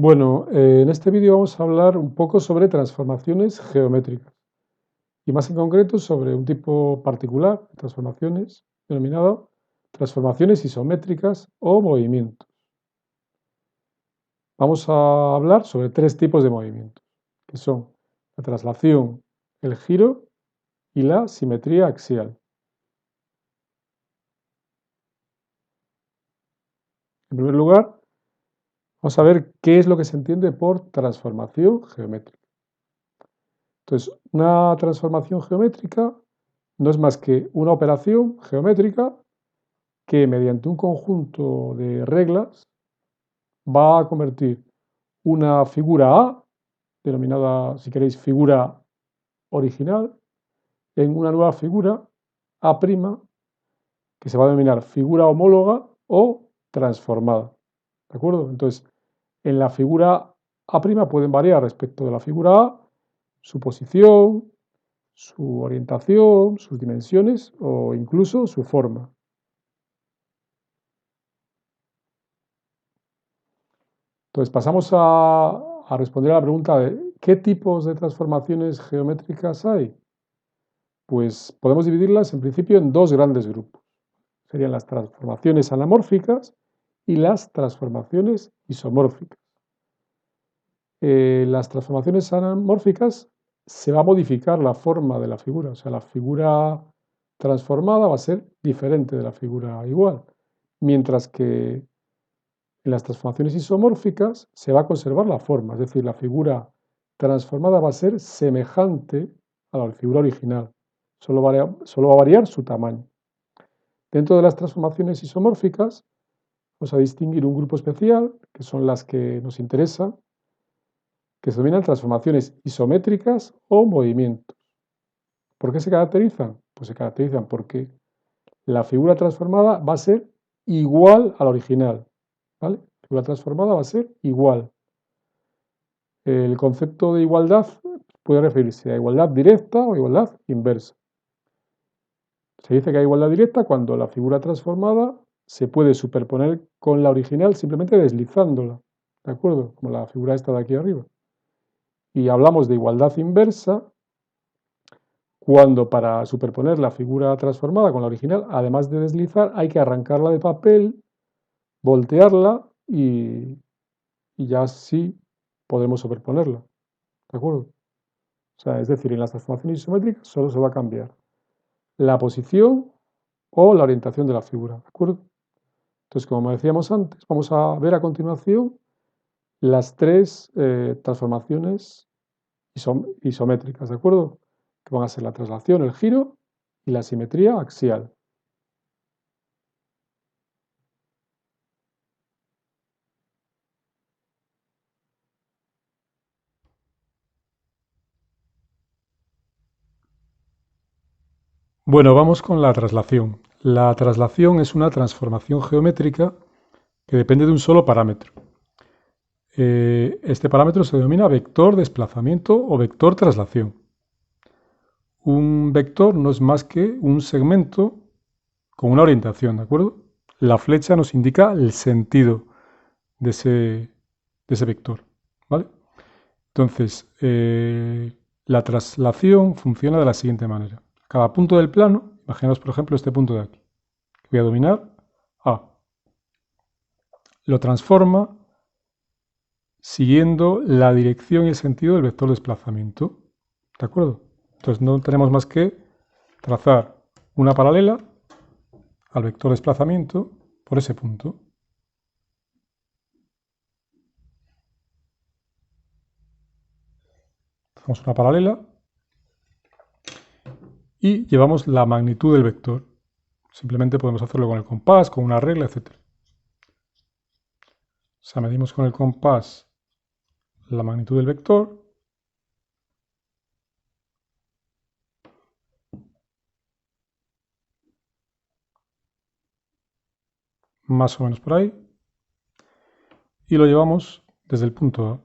Bueno, en este vídeo vamos a hablar un poco sobre transformaciones geométricas y más en concreto sobre un tipo particular de transformaciones denominado transformaciones isométricas o movimientos. Vamos a hablar sobre tres tipos de movimientos, que son la traslación, el giro y la simetría axial. En primer lugar, vamos a ver qué es lo que se entiende por transformación geométrica. Entonces, una transformación geométrica no es más que una operación geométrica que mediante un conjunto de reglas va a convertir una figura A, denominada, si queréis, figura original, en una nueva figura A', que se va a denominar figura homóloga o transformada. ¿De acuerdo? Entonces, en la figura A' pueden variar respecto de la figura A su posición, su orientación, sus dimensiones o incluso su forma. Entonces pasamos a responder a la pregunta de ¿qué tipos de transformaciones geométricas hay? Pues podemos dividirlas en principio en dos grandes grupos. Serían las transformaciones anamórficas y las transformaciones isomórficas. Las transformaciones anamórficas se va a modificar la forma de la figura, o sea, la figura transformada va a ser diferente de la figura igual, mientras que en las transformaciones isomórficas se va a conservar la forma, es decir, la figura transformada va a ser semejante a la figura original, solo va a variar su tamaño. Dentro de las transformaciones isomórficas vamos a distinguir un grupo especial, que son las que nos interesan, que se denominan transformaciones isométricas o movimientos. ¿Por qué se caracterizan? Pues se caracterizan porque la figura transformada va a ser igual a la original, ¿vale? La figura transformada va a ser igual. El concepto de igualdad puede referirse a igualdad directa o igualdad inversa. Se dice que hay igualdad directa cuando la figura transformada se puede superponer con la original simplemente deslizándola, ¿de acuerdo? Como la figura esta de aquí arriba. Y hablamos de igualdad inversa cuando para superponer la figura transformada con la original, además de deslizar, hay que arrancarla de papel, voltearla y ya así podemos superponerla, ¿de acuerdo? O sea, es decir, en las transformaciones isométricas solo se va a cambiar la posición o la orientación de la figura, ¿de acuerdo? Entonces, como decíamos antes, vamos a ver a continuación las tres transformaciones isométricas, ¿de acuerdo? Que van a ser la traslación, el giro y la simetría axial. Bueno, vamos con la traslación. La traslación es una transformación geométrica que depende de un solo parámetro. Este parámetro se denomina vector desplazamiento o vector traslación. Un vector no es más que un segmento con una orientación, ¿de acuerdo? La flecha nos indica el sentido de ese vector, ¿vale? Entonces, la traslación funciona de la siguiente manera. Cada punto del plano, imaginaos por ejemplo este punto de aquí, que voy a dominar A. Lo transforma siguiendo la dirección y el sentido del vector desplazamiento, ¿de acuerdo? Entonces no tenemos más que trazar una paralela al vector desplazamiento por ese punto. Hacemos una paralela y llevamos la magnitud del vector. Simplemente podemos hacerlo con el compás, con una regla, etc. O sea, medimos con el compás la magnitud del vector más o menos por ahí y lo llevamos desde el punto A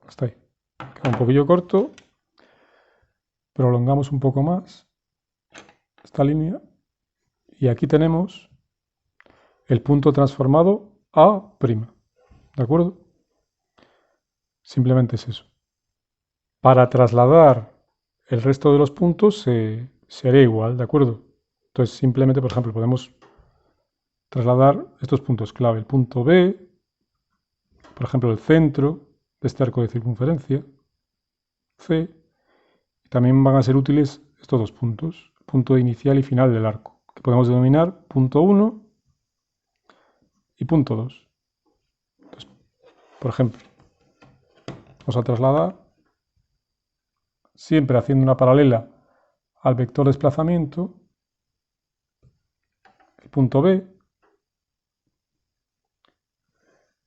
hasta ahí. Queda un poquillo corto, prolongamos un poco más esta línea y aquí tenemos el punto transformado A'. ¿de acuerdo? Simplemente es eso. Para trasladar el resto de los puntos se haría igual, ¿de acuerdo? Entonces simplemente, por ejemplo, podemos trasladar estos puntos clave. El punto B, por ejemplo, el centro de este arco de circunferencia, C, y también van a ser útiles estos dos puntos, punto inicial y final del arco, que podemos denominar punto 1 y punto 2. Entonces, por ejemplo, vamos a trasladar siempre haciendo una paralela al vector de desplazamiento, el punto B,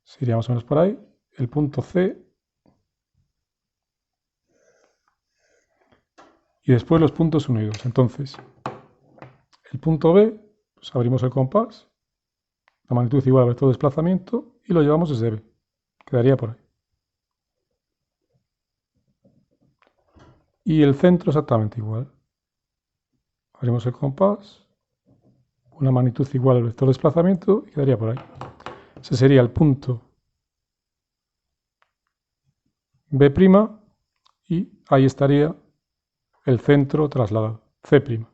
sería más o menos por ahí, el punto C, y después los puntos 1 y 2. Entonces, el punto B, pues abrimos el compás, la magnitud igual al vector de desplazamiento, y lo llevamos desde B. Quedaría por ahí. Y el centro exactamente igual. Abrimos el compás, una magnitud igual al vector de desplazamiento, y quedaría por ahí. Ese sería el punto B', y ahí estaría el centro trasladado, C'.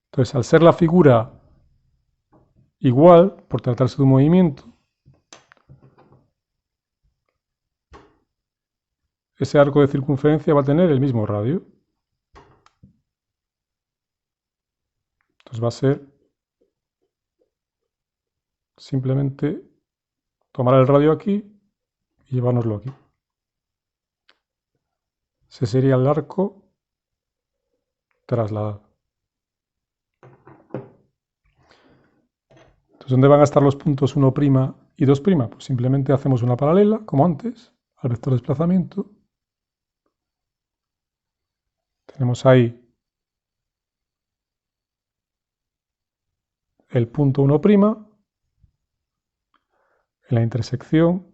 Entonces, al ser la figura igual, por tratarse de un movimiento, ese arco de circunferencia va a tener el mismo radio. Entonces va a ser simplemente tomar el radio aquí y llevárnoslo aquí. Ese sería el arco trasladado. Entonces, ¿dónde van a estar los puntos 1' y 2'? Pues simplemente hacemos una paralela, como antes, al vector de desplazamiento. Tenemos ahí el punto 1' en la intersección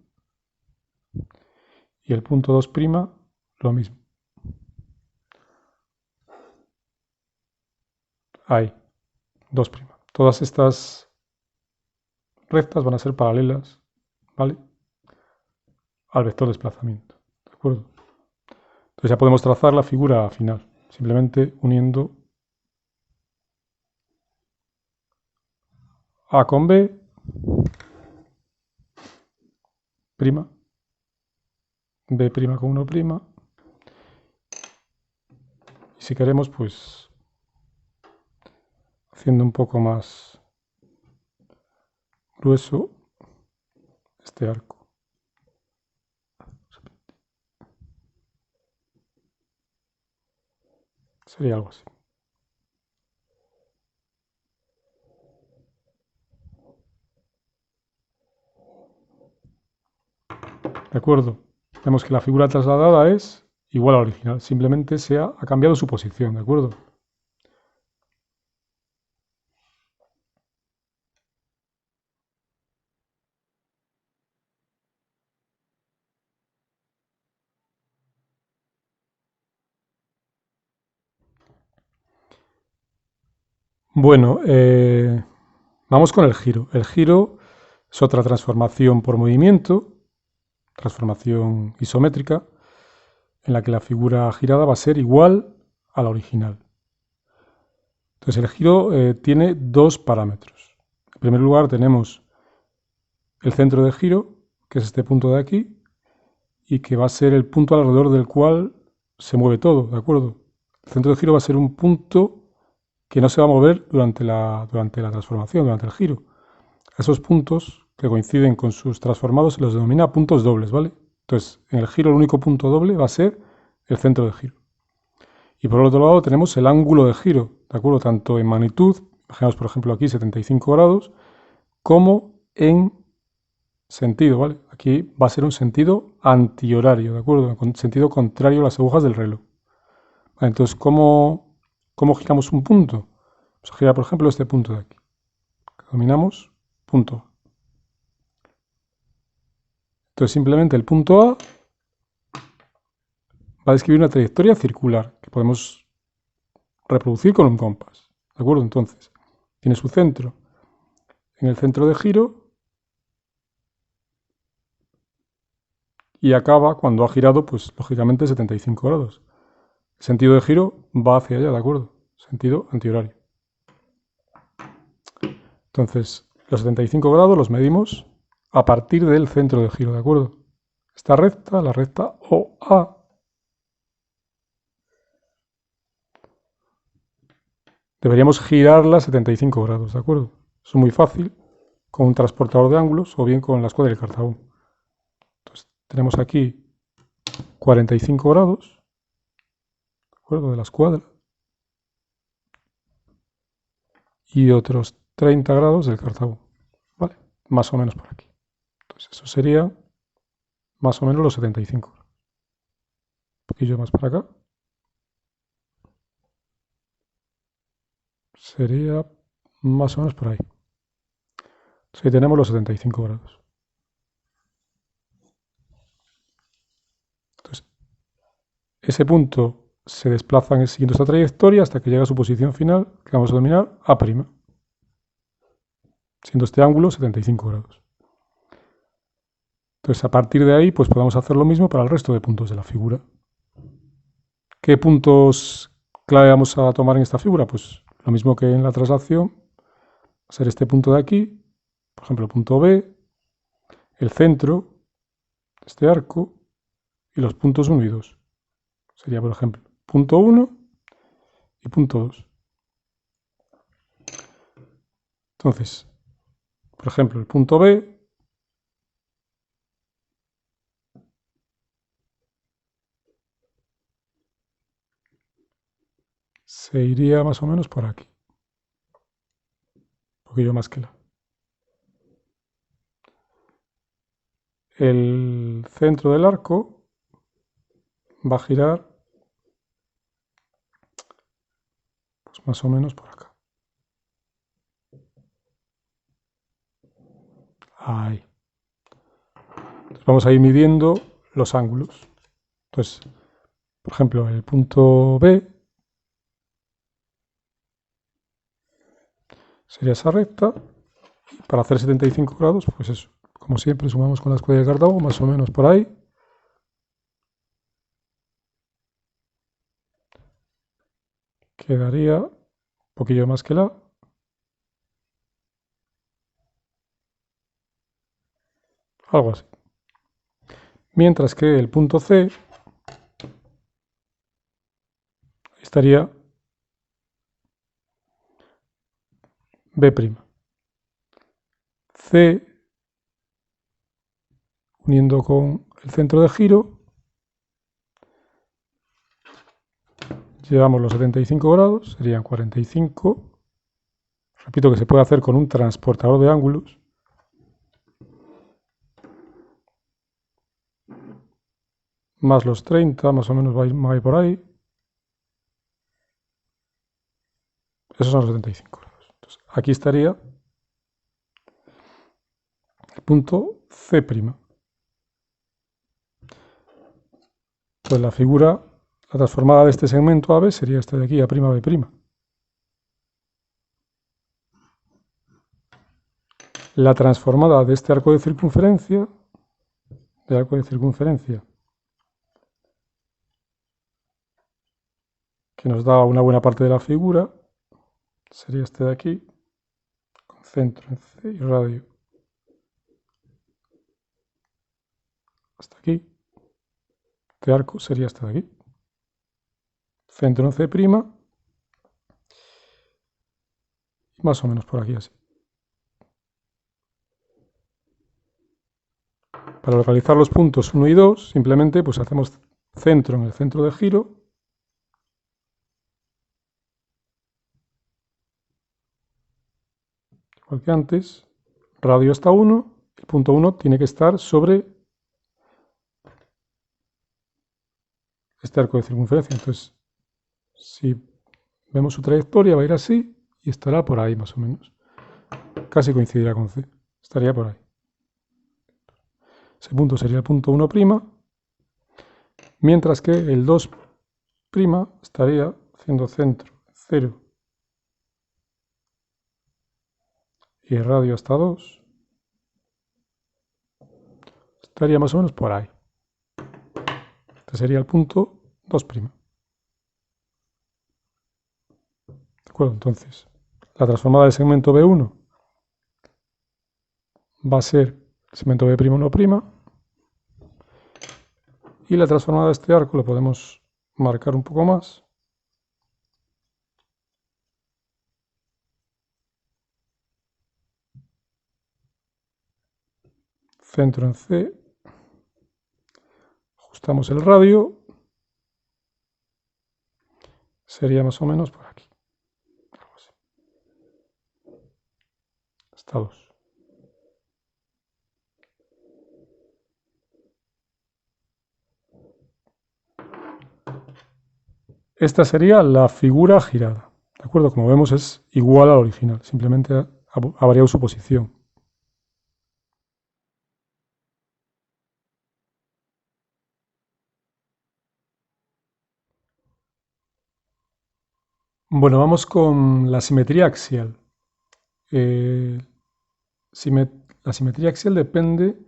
y el punto 2' lo mismo. Ahí, 2'. Todas estas rectas van a ser paralelas, ¿vale?, al vector de desplazamiento, ¿de acuerdo? Entonces ya podemos trazar la figura final, simplemente uniendo A con B', B' con 1', y si queremos, pues haciendo un poco más grueso este arco. Sería algo así. ¿De acuerdo? Vemos que la figura trasladada es igual a la original, simplemente ha cambiado su posición, ¿de acuerdo? Bueno, vamos con el giro. El giro es otra transformación por movimiento, transformación isométrica, en la que la figura girada va a ser igual a la original. Entonces el giro tiene dos parámetros. En primer lugar tenemos el centro de giro, que es este punto de aquí, y que va a ser el punto alrededor del cual se mueve todo, ¿de acuerdo? El centro de giro va a ser un punto que no se va a mover durante la transformación, durante el giro. Esos puntos que coinciden con sus transformados se los denomina puntos dobles, ¿vale? Entonces, en el giro el único punto doble va a ser el centro de giro. Y por el otro lado tenemos el ángulo de giro, ¿de acuerdo? Tanto en magnitud, imaginamos por ejemplo aquí 75 grados, como en sentido, ¿vale? Aquí va a ser un sentido antihorario, ¿de acuerdo? Con sentido contrario a las agujas del reloj. Vale, entonces, ¿cómo giramos un punto? Pues a girar, por ejemplo, este punto de aquí. Denominamos punto A. Entonces, simplemente el punto A va a describir una trayectoria circular que podemos reproducir con un compás. ¿De acuerdo? Entonces, tiene su centro en el centro de giro y acaba cuando ha girado, pues lógicamente 75 grados. El sentido de giro va hacia allá, ¿de acuerdo? Sentido antihorario. Entonces, los 75 grados los medimos a partir del centro de giro, ¿de acuerdo? Esta recta, la recta OA, deberíamos girarla 75 grados, ¿de acuerdo? Es muy fácil con un transportador de ángulos o bien con la escuadra del Cartabón. Entonces, tenemos aquí 45 grados, ¿de acuerdo? De la escuadra. Y otros 30 grados del Cartabón, ¿vale? Más o menos por aquí. Entonces, eso sería más o menos los 75 grados. Un poquillo más para acá. Sería más o menos por ahí. Entonces, ahí tenemos los 75 grados. Entonces, ese punto se desplaza siguiendo esta trayectoria hasta que llega a su posición final, que vamos a denominar A', siendo este ángulo 75 grados. Entonces, a partir de ahí, pues podemos hacer lo mismo para el resto de puntos de la figura. ¿Qué puntos clave vamos a tomar en esta figura? Pues lo mismo que en la traslación, va a ser este punto de aquí, por ejemplo, el punto B, el centro de este arco y los puntos 1 y 2. Sería, por ejemplo, punto 1 y punto 2. Entonces, por ejemplo, el punto B se iría más o menos por aquí. Un poquillo más que la. El centro del arco va a girar pues más o menos por acá. Ahí. Entonces vamos a ir midiendo los ángulos. Entonces, por ejemplo, el punto B sería esa recta. Para hacer 75 grados, pues eso. Como siempre, sumamos con la escuadra de Cartago, más o menos por ahí. Quedaría un poquillo más que la. Algo así. Mientras que el punto C estaría B'. C uniendo con el centro de giro, llevamos los 75 grados, serían 45. Repito que se puede hacer con un transportador de ángulos. Más los 30, más o menos va a ir por ahí. Esos son los 75 grados. Entonces, aquí estaría el punto C'. Pues la figura, la transformada de este segmento AB sería esta de aquí, A'B'. La transformada de este arco de circunferencia, que nos da una buena parte de la figura, sería este de aquí, con centro en C y radio hasta aquí. Este arco sería este de aquí. Centro en C', y más o menos por aquí así. Para localizar los puntos 1 y 2, simplemente pues hacemos centro en el centro de giro, igual que antes, radio hasta 1, el punto 1 tiene que estar sobre este arco de circunferencia. Entonces, si vemos su trayectoria, va a ir así y estará por ahí más o menos. Casi coincidirá con C, estaría por ahí. Ese punto sería el punto 1', mientras que el 2' estaría haciendo centro 0 y el radio hasta 2, estaría más o menos por ahí. Este sería el punto 2'. ¿De acuerdo? Entonces, la transformada del segmento B1 va a ser el segmento B'1', y la transformada de este arco lo podemos marcar un poco más. Centro en C, ajustamos el radio, sería más o menos por aquí, algo así. Hasta 2. Esta sería la figura girada, ¿de acuerdo? Como vemos es igual al original, simplemente ha variado su posición. Bueno, vamos con la simetría axial. Eh, la simetría axial depende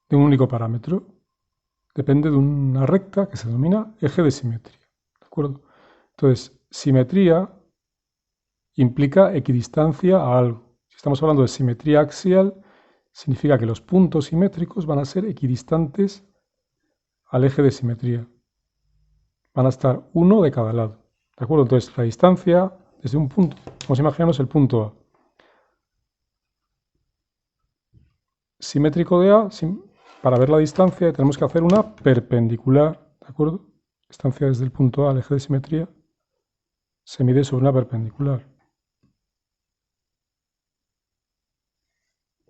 de un único parámetro. Depende de una recta que se denomina eje de simetría. ¿De acuerdo? Entonces, simetría implica equidistancia a algo. Si estamos hablando de simetría axial, significa que los puntos simétricos van a ser equidistantes al eje de simetría. Van a estar uno de cada lado. ¿De acuerdo? Entonces, la distancia desde un punto, vamos a imaginarnos el punto A. Simétrico de A, para ver la distancia tenemos que hacer una perpendicular, ¿de acuerdo? Distancia desde el punto A al eje de simetría se mide sobre una perpendicular.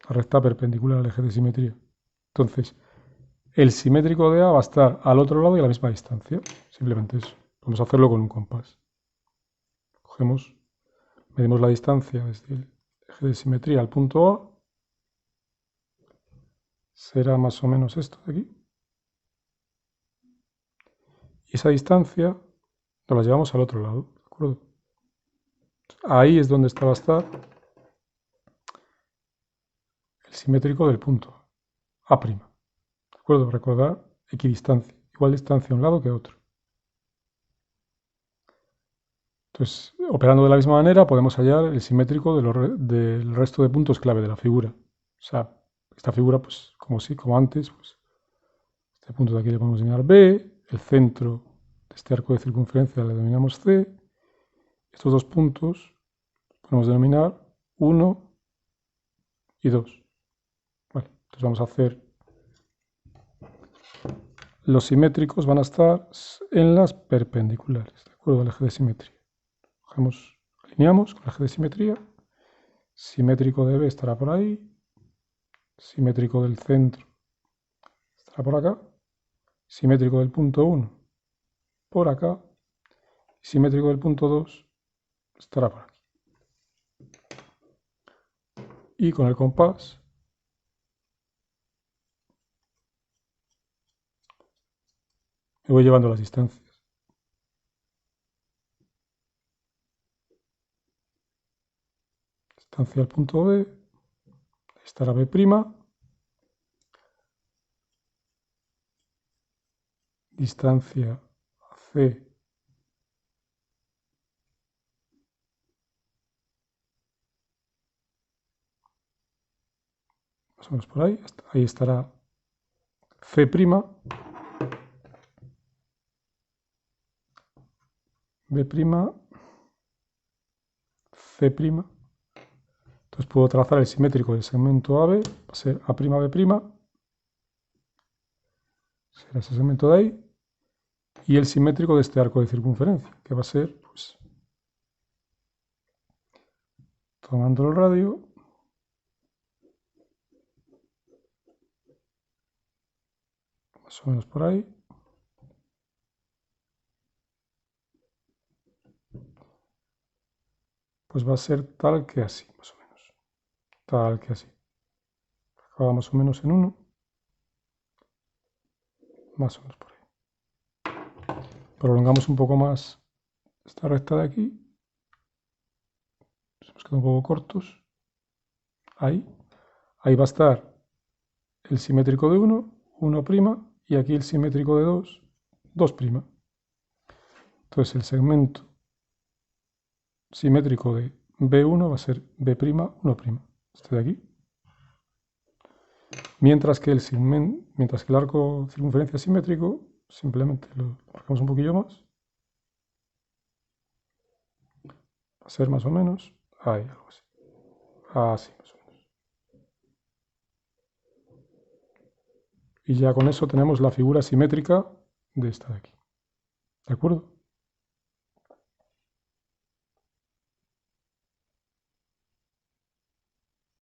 La recta perpendicular al eje de simetría. Entonces, el simétrico de A va a estar al otro lado y a la misma distancia. Simplemente eso. Vamos a hacerlo con un compás. Cogemos, medimos la distancia desde el eje de simetría al punto A. Será más o menos esto de aquí. Y esa distancia nos la llevamos al otro lado. ¿De acuerdo? Ahí es donde va a estar el simétrico del punto A'. ¿De acuerdo? Recordar equidistancia. Igual distancia a un lado que a otro. Entonces, operando de la misma manera, podemos hallar el simétrico del resto de puntos clave de la figura. O sea, esta figura, pues, como antes, pues, este punto de aquí le podemos denominar B, el centro de este arco de circunferencia le denominamos C, estos dos puntos podemos denominar 1 y 2. Vale, entonces vamos a hacer, los simétricos van a estar en las perpendiculares, de acuerdo al eje de simetría. Alineamos con el eje de simetría, simétrico de B estará por ahí, simétrico del centro estará por acá, simétrico del punto 1 por acá, simétrico del punto 2 estará por aquí. Y con el compás me voy llevando las distancias. Distancia al punto B, estará B', distancia a C más o menos por ahí, ahí estará C', B', C'. Entonces puedo trazar el simétrico del segmento AB, va a ser A'B', será ese segmento de ahí, y el simétrico de este arco de circunferencia, que va a ser, pues, tomando el radio, más o menos por ahí, pues va a ser tal que así, más o menos, tal que así. Acaba más o menos en 1, más o menos por ahí. Prolongamos un poco más esta recta de aquí, se nos quedan un poco cortos, ahí va a estar el simétrico de 1, 1', y aquí el simétrico de 2, 2'. Entonces el segmento simétrico de B1 va a ser B', este de aquí. Mientras que el arco de circunferencia simétrico, simplemente lo marcamos un poquillo más. Va a ser más o menos, ahí, algo así. Así, más o menos. Y ya con eso tenemos la figura simétrica de esta de aquí. ¿De acuerdo?